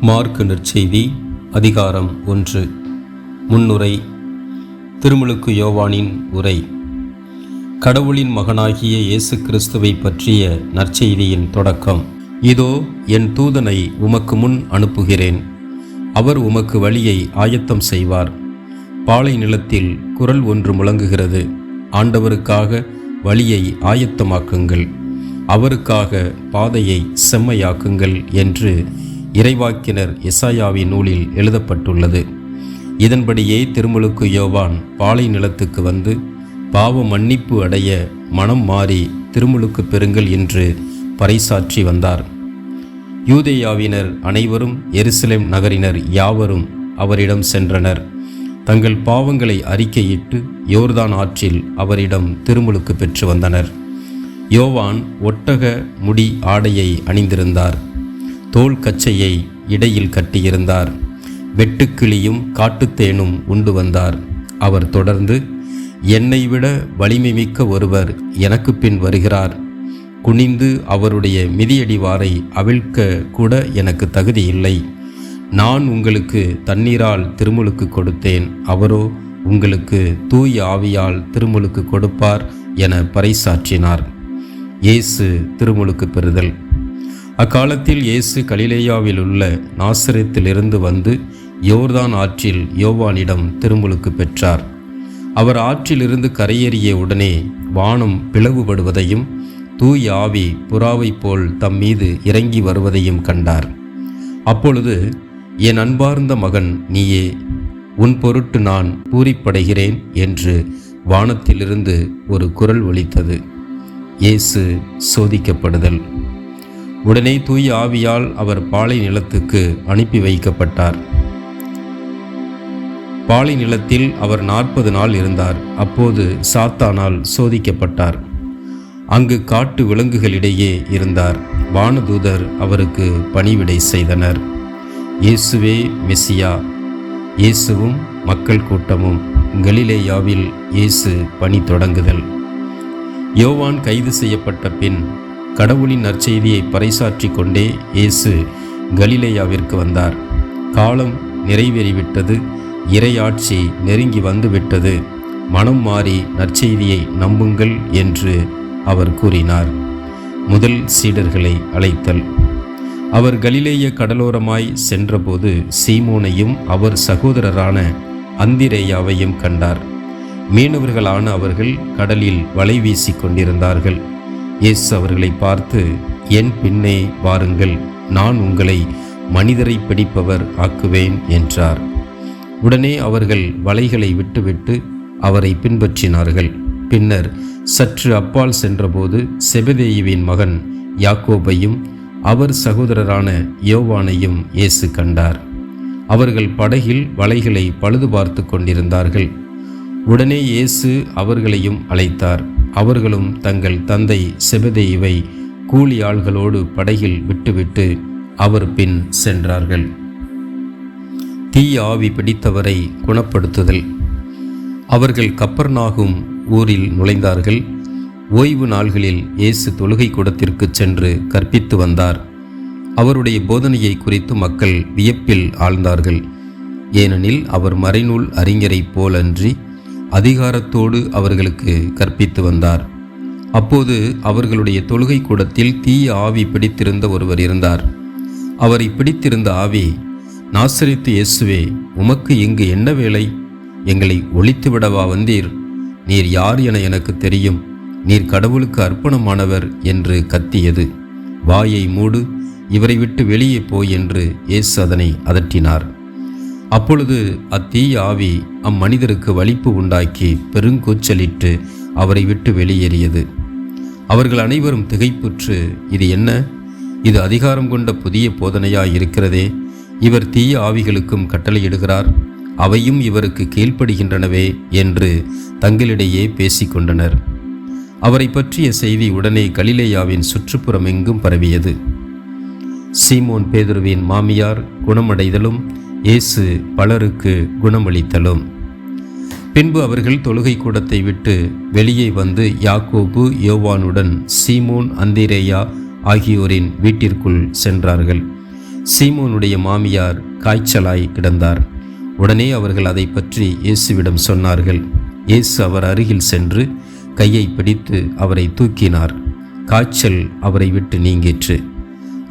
Mark நற்செய்தி அதிகாரம் 1. முன்னுரை. திருமுழுக்கு யோவானின் உரை. கடவுளின் மகனாகிய இயேசு கிறிஸ்துவை பற்றிய நற்செய்தியின் தொடக்கம். இதோ என் தூதனை உமக்கு முன் அனுப்புகிறேன். அவர் உமக்கு வழியை ஆயத்தம் செய்வார். பாலை நிலத்தில் குரல் ஒன்று முழங்குகிறது, ஆண்டவருக்காக வழியை ஆயத்தமாக்குங்கள், அவருக்காக பாதையை செம்மையாக்குங்கள் என்று இறைவாக்கினர் எசாயாவின் நூலில் எழுதப்பட்டுள்ளது. இதன்படியே திருமுழுக்கு யோவான் பாலை நிலத்துக்கு வந்து பாவ மன்னிப்பு அடைய மனம் மாறி திருமுழுக்கு பெறுங்கள் என்று பறைசாற்றி வந்தார். யூதேயாவினர் அனைவரும் எருசலேம் நகரினர் யாவரும் அவரிடம் சென்றனர். தங்கள் பாவங்களை அறிக்கையிட்டு யோர்தான் ஆற்றில் அவரிடம் திருமுழுக்கு பெற்று வந்தனர். யோவான் ஒட்டக முடி ஆடையை அணிந்திருந்தார். தோல் கச்சையை இடையில் கட்டியிருந்தார். வெட்டுக்கிளியும் காட்டுத்தேனும் உண்டு வந்தார். அவர் தொடர்ந்து, என்னை விட வலிமை மிக்க ஒருவர் எனக்கு பின் வருகிறார். குனிந்து அவருடைய மிதியடிவாரை அவிழ்க்க கூட எனக்கு தகுதி இல்லை. நான் உங்களுக்கு தண்ணீரால் திருமுழுக்கு கொடுத்தேன், அவரோ உங்களுக்கு தூய ஆவியால் திருமுழுக்கு கொடுப்பார் என பறைசாற்றினார். இயேசு திருமுழுக்கு பெறுதல். அக்காலத்தில் இயேசு கலிலேயாவில் உள்ள நாசரேத்திலிருந்து வந்து யோர்தான் ஆற்றில் யோவானிடம் திருமுழுக்கு பெற்றார். அவர் ஆற்றிலிருந்து கரையேறிய உடனே வானம் பிளவுபடுவதையும் தூய ஆவி புறாவைப் போல் தம் மீது இறங்கி வருவதையும் கண்டார். அப்பொழுது, என் அன்பார்ந்த மகன் நீயே, உன் பொருட்டு நான் பூரிப்படைகிறேன் என்று வானத்திலிருந்து ஒரு குரல் ஒலித்தது. இயேசு சோதிக்கப்படுதல். உடனே தூய ஆவியால் அவர் பாலை நிலத்துக்கு அனுப்பி வைக்கப்பட்டார். பாலை நிலத்தில் அவர் 40 நாள் இருந்தார். அப்போது சாத்தானால் சோதிக்கப்பட்டார். அங்கு காட்டு விலங்குகளிடையே இருந்தார். வானதூதர் அவருக்கு பணிவிடை செய்தனர். இயேசுவே மெசியா. இயேசுவும் மக்கள் கூட்டமும். கலிலேயாவில் இயேசு பணி தொடங்குதல். யோவான் கைது செய்யப்பட்ட பின் கடவுளின் நற்செய்தியை பறைசாற்றி கொண்டே இயேசு கலிலேயாவிற்கு வந்தார். காலம் நிறைவேறிவிட்டது, இறையாட்சி நெருங்கி வந்துவிட்டது, மனம் மாறி நற்செய்தியை நம்புங்கள் என்று அவர் கூறினார். முதல் சீடர்களை அழைத்தல். அவர் கலிலேய கடலோரமாய் சென்றபோது சீமோனையும் அவர் சகோதரரான அந்திரேயாவையும் கண்டார். மீனவர்களான அவர்கள் கடலில் வலை வீசி கொண்டிருந்தார்கள். இயேசு அவர்களை பார்த்து, என் பின்னே வாருங்கள், நான் உங்களை மனிதரை பிடிப்பவர் ஆக்குவேன் என்றார். உடனே அவர்கள் வலைகளை விட்டுவிட்டு அவரை பின்பற்றினார்கள். பின்னர் சற்று அப்பால் சென்றபோது செபதேயுவின் மகன் யாக்கோபையும் அவர் சகோதரரான யோவானையும் இயேசு கண்டார். அவர்கள் படகில் வலைகளை பழுது பார்த்து கொண்டிருந்தார்கள். உடனே இயேசு அவர்களையும் அழைத்தார். அவர்களும் தங்கள் தந்தை செபதேயுவை கூலி ஆள்களோடு படகில் விட்டுவிட்டு அவர் பின் சென்றார்கள். தீய ஆவி பிடித்தவரை குணப்படுத்துதல். அவர்கள் கப்பர்நாகும் ஊரில் நுழைந்தார்கள். ஓய்வு நாள்களில் இயேசு தொழுகை கூடத்திற்கு சென்று கற்பித்து வந்தார். அவருடைய போதனையை குறித்து மக்கள் வியப்பில் ஆழ்ந்தார்கள். ஏனெனில் அவர் மறைநூல் அறிஞரைப் போலன்றி அதிகாரத்தோடு அவர்களுக்கு கற்பித்து வந்தார். அப்போது அவர்களுடைய தொழுகை கூடத்தில் தீய ஆவி பிடித்திருந்த ஒருவர் இருந்தார். அவரை பிடித்திருந்த ஆவி, நாசரேத்து இயேசுவே, உமக்கு இங்கு என்ன வேலை? எங்களை ஒழித்துவிடவா வந்தீர்? நீர் யார் என எனக்கு தெரியும். நீர் கடவுளுக்கு அர்ப்பணமானவர் என்று கத்தியது. வாயை மூடு, இவரை விட்டு வெளியே போய் என்று இயேசு அதனை அதட்டினார். அப்பொழுது அத்தீய ஆவி அம்மனிதருக்கு வலிப்பு உண்டாக்கி பெருங்கூச்சலிட்டு அவரை விட்டு வெளியேறியது. அவர்கள் அனைவரும் திகைப்புற்று, இது என்ன? இது அதிகாரம் கொண்ட புதிய போதனையாய் இருக்கிறதே. இவர் தீய ஆவிகளுக்கும் கட்டளையிடுகிறார், அவையும் இவருக்கு கீழ்ப்படுகின்றனவே என்று தங்களிடையே பேசிக்கொண்டனர். அவரை பற்றிய செய்தி உடனே கலிலேயாவின் சுற்றுப்புறம் எங்கும் பரவியது. சீமோன் பேதுருவின் மாமியார் குணமடைதலும் இயேசு பலருக்கு குணமளித்தலும். பின்பு அவர்கள் தொழுகை கூடத்தை விட்டு வெளியே வந்து யாக்கோபு யோவானுடன் சீமோன் அந்திரேயா ஆகியோரின் வீட்டிற்குள் சென்றார்கள். சீமோனுடைய மாமியார் காய்ச்சலாய் கிடந்தார். உடனே அவர்கள் அதை பற்றி இயேசுவிடம் சொன்னார்கள். இயேசு அவர் அருகில் சென்று கையை பிடித்து அவரை தூக்கினார். காய்ச்சல் அவரை விட்டு நீங்கிற்று.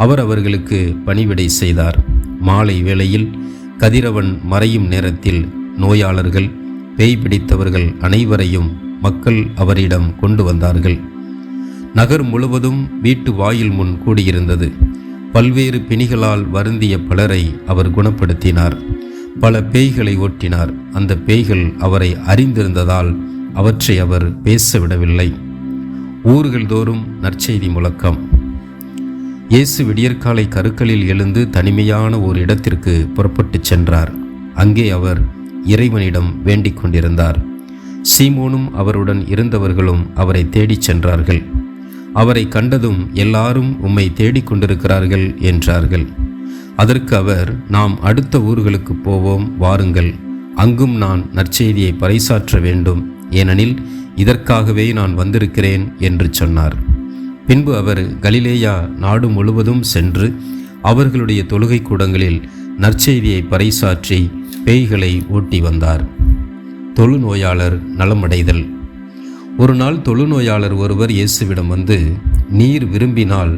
அவர் அவர்களுக்கு பணிவிடை செய்தார். மாலை வேளையில் கதிரவன் மறையும் நேரத்தில் நோயாளர்கள், பேய் பிடித்தவர்கள் அனைவரையும் மக்கள் அவரிடம் கொண்டு வந்தார்கள். நகர் முழுவதும் வீட்டு வாயில் முன் கூடியிருந்தது. பல்வேறு பிணிகளால் வருந்திய பலரை அவர் குணப்படுத்தினார். பல பேய்களை ஓட்டினார். அந்த பேய்கள் அவரை அறிந்திருந்ததால் அவற்றை அவர் பேசவிடவில்லை. ஊர்கள் தோறும் நற்செய்தி முழக்கம். இயேசு விடியற்காலை கருக்களில் எழுந்து தனிமையான ஒரு இடத்திற்கு புறப்பட்டு சென்றார். அங்கே அவர் இறைவனிடம் வேண்டிக் கொண்டிருந்தார். சீமோனும் அவருடன் இருந்தவர்களும் அவரை தேடிச் சென்றார்கள். அவரை கண்டதும் எல்லாரும் உம்மை தேடிக்கொண்டிருக்கிறார்கள் என்றார்கள். அதற்கு அவர், நாம் அடுத்த ஊர்களுக்கு போவோம், வாருங்கள், அங்கும் நான் நற்செய்தியை பறைசாற்ற வேண்டும், ஏனெனில் இதற்காகவே நான் வந்திருக்கிறேன் என்று சொன்னார். பின்பு அவர் கலிலேயா நாடு முழுவதும் சென்று அவர்களுடைய தொழுகை கூடங்களில் நற்செய்தியை பறைசாற்றி பேய்களை ஓட்டி வந்தார். தொழுநோயாளர் நலமடைதல். ஒரு நாள் தொழுநோயாளர் ஒருவர் இயேசுவிடம் வந்து, நீர் விரும்பினால்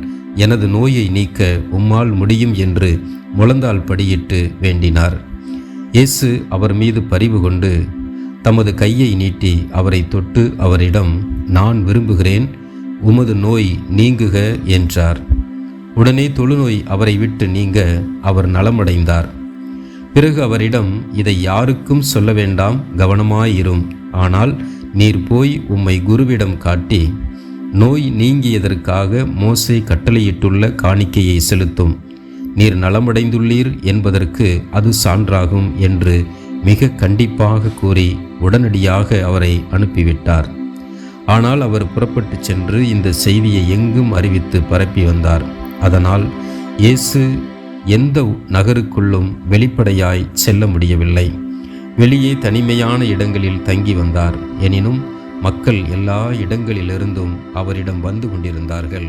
எனது நோயை நீக்க உம்மால் முடியும் என்று முழந்தாள் படியிட்டு வேண்டினார். இயேசு அவர் மீது பரிவு கொண்டு தமது கையை நீட்டி அவரை தொட்டு அவரிடம், நான் விரும்புகிறேன், உமது நோய் நீங்குக என்றார். உடனே தொழுநோய் அவரை விட்டு நீங்க அவர் நலமடைந்தார். பிறகு அவரிடம், இதை யாருக்கும் சொல்ல வேண்டாம், கவனமாயிரும். ஆனால் நீர் போய் உம்மை குருவிடம் காட்டி நோய் நீங்கியதற்காக மோசே கட்டளையிட்டுள்ள காணிக்கையை செலுத்தும். நீர் நலமடைந்துள்ளீர் என்பதற்கு அது சான்றாகும் என்று மிக கண்டிப்பாக கூறி உடனடியாக அவரை அனுப்பிவிட்டார். ஆனால் அவர் புறப்பட்டு சென்று இந்த செய்தியை எங்கும் அறிவித்து பரப்பி வந்தார். அதனால் இயேசு எந்த நகருக்குள்ளும் வெளிப்படையாய் செல்ல முடியவில்லை. வெளியே தனிமையான இடங்களில் தங்கி வந்தார். எனினும் மக்கள் எல்லா இடங்களிலிருந்தும் அவரிடம் வந்து கொண்டிருந்தார்கள்.